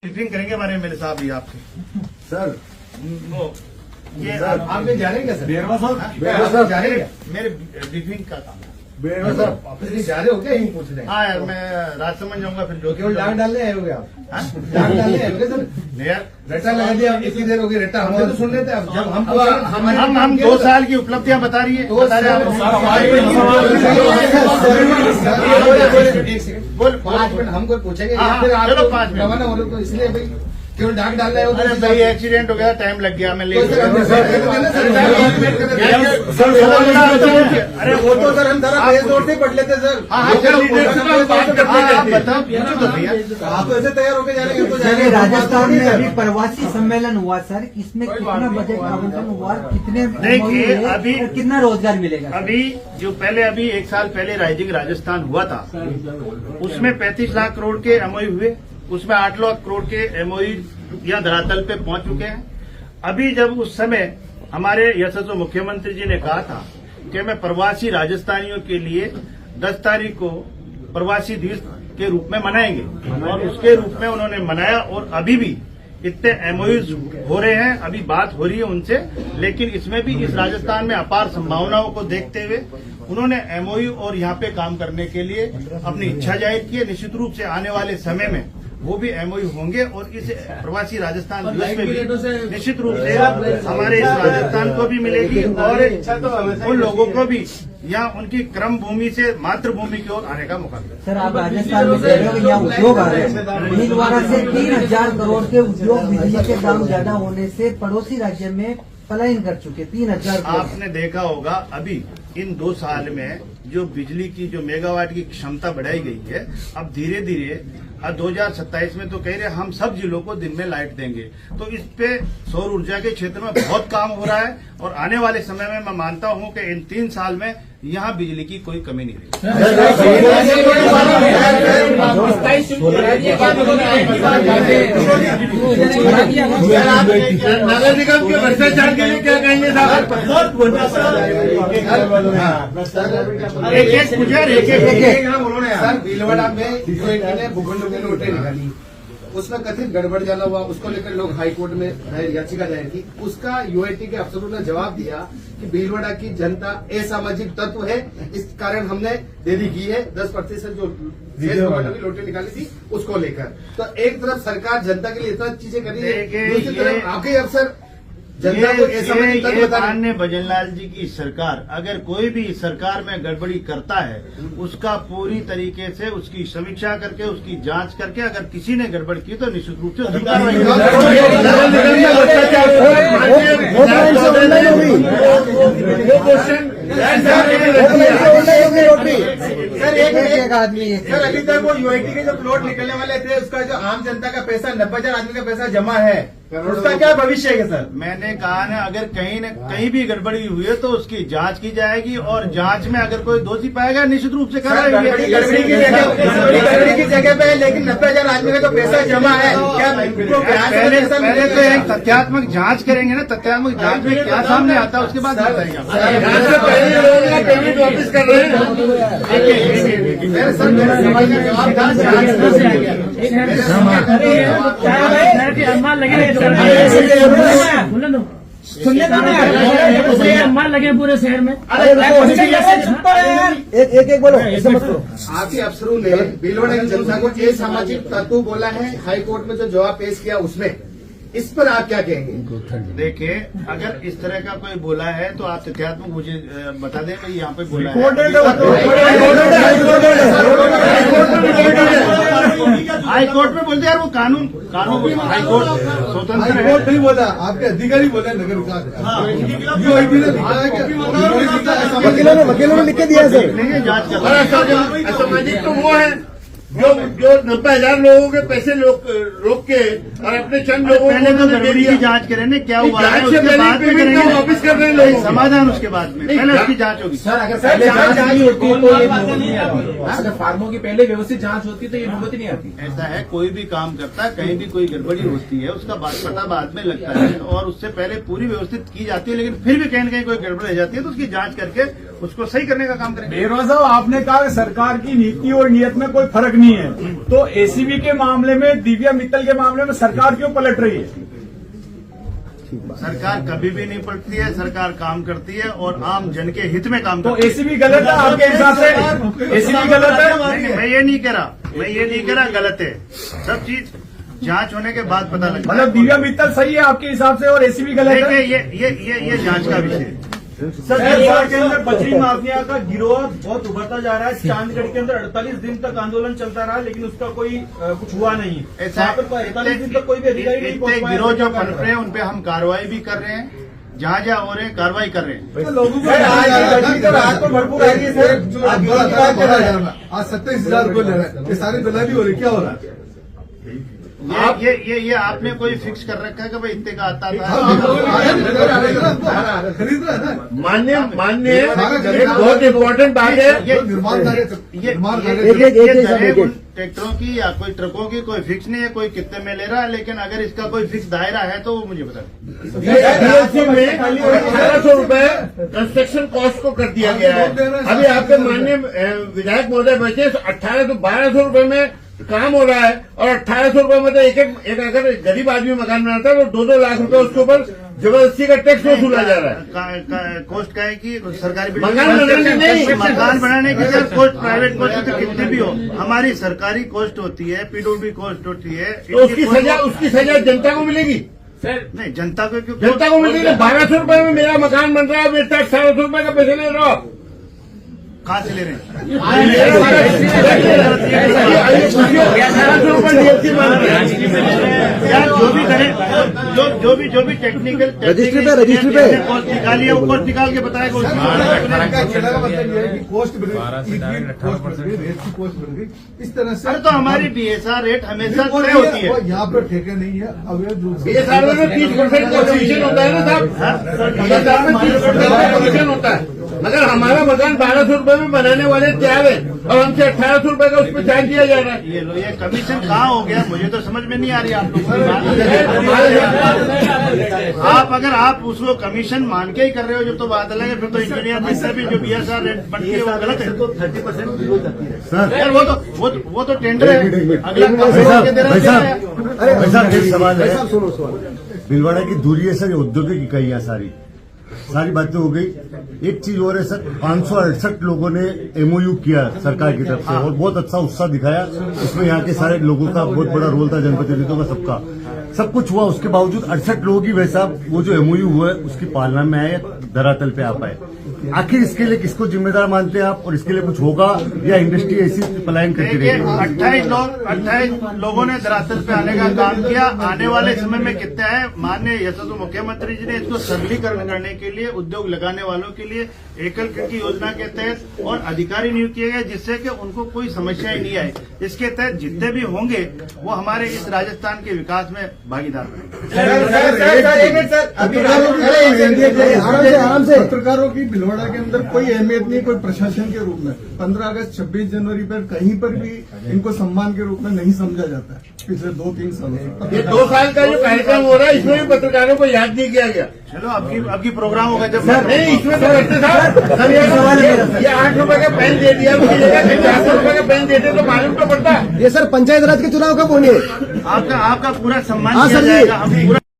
Briefing करेंगे हमारे MLA साहब भी आपसे सर। वो ये आप भी जा रहे हैं क्या सर? बेरवा साहब जा रहे हैं, मेरे ब्रीफिंग का काम है। बेरवा साहब ऑफिस में जा रहे हो क्या? यही पूछ रहे हैं। हाँ यार, मैं राजसमंद जाऊंगा फिर जो केवल डाक डालने आए होगे आप? हाँ? डाक डालने आए होगे सर? नहीं यार, रट्टा लगा दिया, अब इतनी देर हो गई रट्टा हमसे तो सुन लेते हैं। अब जब हम 2 साल की उपलब्धियां बता रही है। बोल 5 मिनट हमको पूछेंगे या फिर आप चलो 5 मिनट रवाना हो लोग, तो इसलिए भाई केवल डाक डालना है। अरे भाई एक्सीडेंट हो गया, टाइम लग गया, मैं लेट अरे वो तो सर हम जरा तेज दौड़ से पढ़ लेते सर। आप बताओ, पूछो तो भैया। आप तो ऐसे तैयार होकर जा रहे हैं तो सर, राजस्थान में अभी प्रवासी सम्मेलन हुआ सर, इसमें कितना बजट आवंटन हुआ, कितने देखिए, अभी- और कितना रोजगार मिलेगा? अभी जो अभी 1 साल पहले राइजिंग राजस्थान हुआ था, उसमें 35 लाख करोड़ के एमओयू हुए, उसमें 8 लाख करोड़ के एमओयू या धरातल पे पहुंच चुके हैं। अभी जब उस समय हमारे यशस्वी मुख्यमंत्री जी ने कहा था कि मैं प्रवासी राजस्थानियों के लिए 10 तारीख को प्रवासी दिवस के रूप में मनाएंगे, और उसके रूप में उन्होंने मनाया। और अभी भी इतने एमओयूज हो रहे हैं, अभी बात हो रही है उनसे, लेकिन इसमें भी इस राजस्थान में अपार संभावनाओं को देखते हुए उन्होंने एमओयू और यहाँ पे काम करने के लिए अपनी इच्छा जाहिर की है। निश्चित रूप से आने वाले समय में वो भी एमओयू होंगे, और इस प्रवासी राजस्थान दिवस में भी निश्चित रूप से हमारे इस राजस्थान को भी मिलेगी, और उन लोगों को भी यहाँ उनकी क्रम भूमि से मातृभूमि की ओर आने का मौका मिलेगा। सर, आप राजस्थान में कह रहे हो कि यहाँ उद्योग आ रहे हैं, भीलवाड़ा से 3000 करोड़ के उद्योग बिजली के दाम ज्यादा होने से पड़ोसी राज्य में पलायन कर चुके। 3000 करोड़। आपने देखा होगा अभी इन 2 साल में जो बिजली की जो मेगावाट की क्षमता बढ़ाई गई है, अब धीरे धीरे 2027 में तो कह रहे हम सब जिलों को दिन में लाइट देंगे। तो इस पे सौर ऊर्जा के क्षेत्र में बहुत काम हो रहा है, और आने वाले समय में मैं मानता हूं कि इन 3 साल में यहाँ बिजली की कोई कमी नहीं रहेगी। नगर निगम के भ्रष्टाचार के लिए क्या कहेंगे साहब? एक पुजार सर, भीलवाड़ा में यूएटी ने भूखंडों की नोटें निकाली, उसमें कथित गड़बड़ जाना हुआ, उसको लेकर लोग हाई कोर्ट में याचिका दायर की। उसका यूआईटी के अफसरों ने जवाब दिया कि भीलवाड़ा की जनता असामाजिक तत्व है, इस कारण हमने देरी की है। 10% जो भूखंडों की नोटें निकाली थी उसको लेकर। तो एक तरफ सरकार जनता के लिए इतना चीजें कर रही है, दूसरी तरफ आपके अफसर जनता को असामाजिक तत्व बता रहे हैं। माननीय भजनलाल जी की सरकार अगर कोई भी सरकार में गड़बड़ी करता है, उसका पूरी तरीके से उसकी समीक्षा करके, उसकी जांच करके, अगर किसी ने गड़बड़ की तो निश्चित रूप से उसकी कार्रवाई एक आदमी सर, अभी तक वो यूआईटी के जो प्लॉट निकलने वाले थे, उसका जो आम जनता का पैसा 90,000 आदमी का पैसा जमा है, उसका क्या भविष्य है सर? मैंने कहा ना, अगर कहीं भी गड़बड़ी हुई है तो उसकी जांच की जाएगी, और जांच में अगर कोई दोषी पाएगा निश्चित रूप से कार्रवाई गड़बड़ी की जगह पे, लेकिन 90,000 आदमी का जो पैसा जमा है, क्या पहले तो एक तथ्यात्मक जांच करेंगे ना, तथ्यात्मक जांच में क्या सामने आता है उसके बाद बताएंगे। पेमेंट वापिस कर रहे अम्मा लगे पूरे शहर में। एक बोलो। आपके अफसरों ने भीलवाड़ा की जनता को असामाजिक तत्व बोला है, हाई कोर्ट में जो जवाब पेश किया उसमें, इस पर आप क्या कहेंगे? देखिए, अगर इस तरह का कोई बोला है तो आप तथ्यात्मक मुझे बता दें कि यहाँ पे बोला है। हाई कोर्ट में बोलते यार, वो कानून हाई कोर्ट स्वतंत्र है। कोर्ट नहीं बोला, आपके अधिकारी बोले नगर विकास। वकीलों ने लिख के दिया सर। नहीं, जांच कर असामाजिक तो वो है जो 90,000 लोगों के पैसे रोक के और अपने चंद लोगों पहले तो गड़बड़ी की जांच करें ना, क्या हुआ है, जांच से उसके बाद में करेंगे वापिस कर रहे हैं लोग। समाधान उसके बाद में, पहले उसकी जांच होगी। सर, अगर पहले जांच नहीं होती तो ये नौबत नहीं आती। अगर फार्मों की पहले व्यवस्थित जांच होती तो ये नौबत नहीं आती। ऐसा है, कोई भी काम करता है, कहीं भी कोई गड़बड़ी होती है, उसका पता बाद में लगता है, और उससे पहले पूरी व्यवस्थित की जाती है, लेकिन फिर भी कहीं न कहीं कोई गड़बड़ रह जाती है तो उसकी जांच करके उसको सही करने का काम करेंगे। बेरोजा साहब, आपने कहा कि सरकार की नीति और नियत में कोई फर्क नहीं है, तो एसीबी के मामले में, दिव्या मित्तल के मामले में सरकार क्यों पलट रही है? सरकार कभी भी नहीं पलटती है, सरकार काम करती है और आम जन के हित में काम तो करती है। एसीबी गलत है आपके हिसाब से? एसीबी गलत है? नहीं, मैं ये नहीं कह रहा गलत है। सब चीज जांच होने के बाद पता लगता है। मतलब दिव्या मित्तल सही है आपके हिसाब से और एसीबी गलत है? देखिए ये जांच का विषय है। सर, हरियाणा के अंदर बजरी माफिया का गिरोह बहुत उभरता जा रहा है। चांदगढ़ के अंदर 48 दिन तक आंदोलन चलता रहा, लेकिन उसका कोई कुछ हुआ नहीं। ऐसा 48 दिन तक कोई भी अधिकारी नहीं पहुंच पाया। गिरोह जो पनप रहे हैं उन पे हम कार्रवाई भी कर रहे हैं, जहाँ जहाँ हो रहे हैं कार्रवाई कर रहे हैं। लोगों को आज तो भरपूर आ रही है सर। आज 27,000 रुपये ले रहे हैं, ये सारी दलाली हो रही, क्या हो रहा है? ये आपने कोई फिक्स कर रखा है कि भाई इतने का आता था? खरीद रहा है ना। मान्य एक बहुत इम्पोर्टेंट बात है। निर्माण कार्य ट्रैक्टरों की या कोई ट्रकों की कोई फिक्स नहीं है, कोई कितने में ले रहा है, लेकिन अगर इसका कोई फिक्स दायरा है तो वो मुझे बता दें। डीएलसी में 1800 रुपए कंस्ट्रक्शन कॉस्ट को कर दिया गया है। अभी आपके माननीय विधायक महोदय बैठे 1200 रुपए में काम हो रहा है और 1800 रुपए में तो एक अगर गरीब आदमी मकान बनाता है तो 2-2 लाख रुपए उसके ऊपर जबरदस्ती का टैक्स वसूला जा रहा है। कॉस्ट का है कि सरकारी मकान बनाने नहीं, मकान बनाने की सर कॉस्ट, प्राइवेट कॉस्ट तो कितनी भी हो, हमारी सरकारी कॉस्ट होती है, पीडब्ल्यूडी कॉस्ट होती है। तो उसकी सजा जनता को मिलेगी। नहीं, जनता को क्यों? जनता को मिलेगी। 1200 रुपए में मेरा मकान बन रहा है, मेरे 1800 रुपए का पैसे ले रहा हूँ। कहाँ से ले रहे हैं? यार जो भी करें, जो भी टेक्निकल रजिस्ट्री पे कॉस्ट निकाली है वो कॉस्ट निकाल के बताएगा। कॉस्ट बढ़ गई, रेट की कॉस्ट बढ़ गई, इस तरह से। अरे तो हमारी बीएसआर रेट हमेशा तय होती है। यहाँ पर ठेके नहीं है, अवैध रूप से। बीएसआर में 30% का कमीशन होता है ना साहब, बीएसआर में 30% का कमीशन होता है। मगर हमारा मकान 1200 रुपए में बनाने वाले तैयार है और हमसे 1800 रुपए का उस पर चार्ज दिया जा रहा है। ये कमीशन कहाँ हो गया, मुझे तो समझ में नहीं आ रही आप लोगों आप अगर आप उसको कमीशन मान के ही कर रहे हो जो तो बात अलग है। फिर तो इंजीनियर में भी जो बीएसआर रेट बनती है वो गलत है। तो 30% यार वो तो टेंडर है, अगला ऐसा एक सवाल है। भीलवाड़ा की दूरी है सर, औद्योगिक इकाइयां सारी बातें हो गई। एक चीज और है सर, 568 लोगों ने एमओयू किया सरकार की तरफ से और बहुत अच्छा उत्साह दिखाया। उसमें यहाँ के सारे लोगों का बहुत बड़ा रोल था, जनप्रतिनिधियों का, सबका सब कुछ हुआ। उसके बावजूद 68 लोगों की वैसा वो जो एमओयू हुआ है उसकी पालना में आए, धरातल पे आ पाए। आखिर इसके लिए किसको जिम्मेदार मानते हैं आप? और इसके लिए कुछ होगा या इंडस्ट्री ऐसी पलायन करती रहेगी? 28 लोगों ने धरातल पे आने का काम किया। आने वाले समय में कितने हैं? माननीय यशस्वी मुख्यमंत्री जी ने इसको सरलीकरण करने के लिए उद्योग लगाने वालों के लिए एकल खिड़की योजना के तहत और अधिकारी नियुक्त किए गए, जिससे कि उनको कोई समस्या ही नहीं आई। इसके तहत जितने भी होंगे वो हमारे इस राजस्थान के विकास में भागीदार बने। आराम से पत्रकारों की भीलवाड़ा के अंदर कोई अहमियत नहीं, कोई प्रशासन के रूप में 15 अगस्त 26 जनवरी पर कहीं पर भी इनको सम्मान के रूप में नहीं समझा जाता है पिछले 2-3 सालों से। ये 2 साल का जो कार्यक्रम हो रहा है इसमें भी पत्रकारों को याद नहीं किया गया। चलो आपकी प्रोग्राम होगा जब नहीं, इसमें तो करते साहब ये 8 रुपए का पेन दे दिया, उसकी जगह 400 रुपए का पेन देते तो मालूम तो पड़ता। ये सर पंचायत राज के चुनाव कब होंगे? आपका पूरा सम्मान किया जाएगा। हम पूरा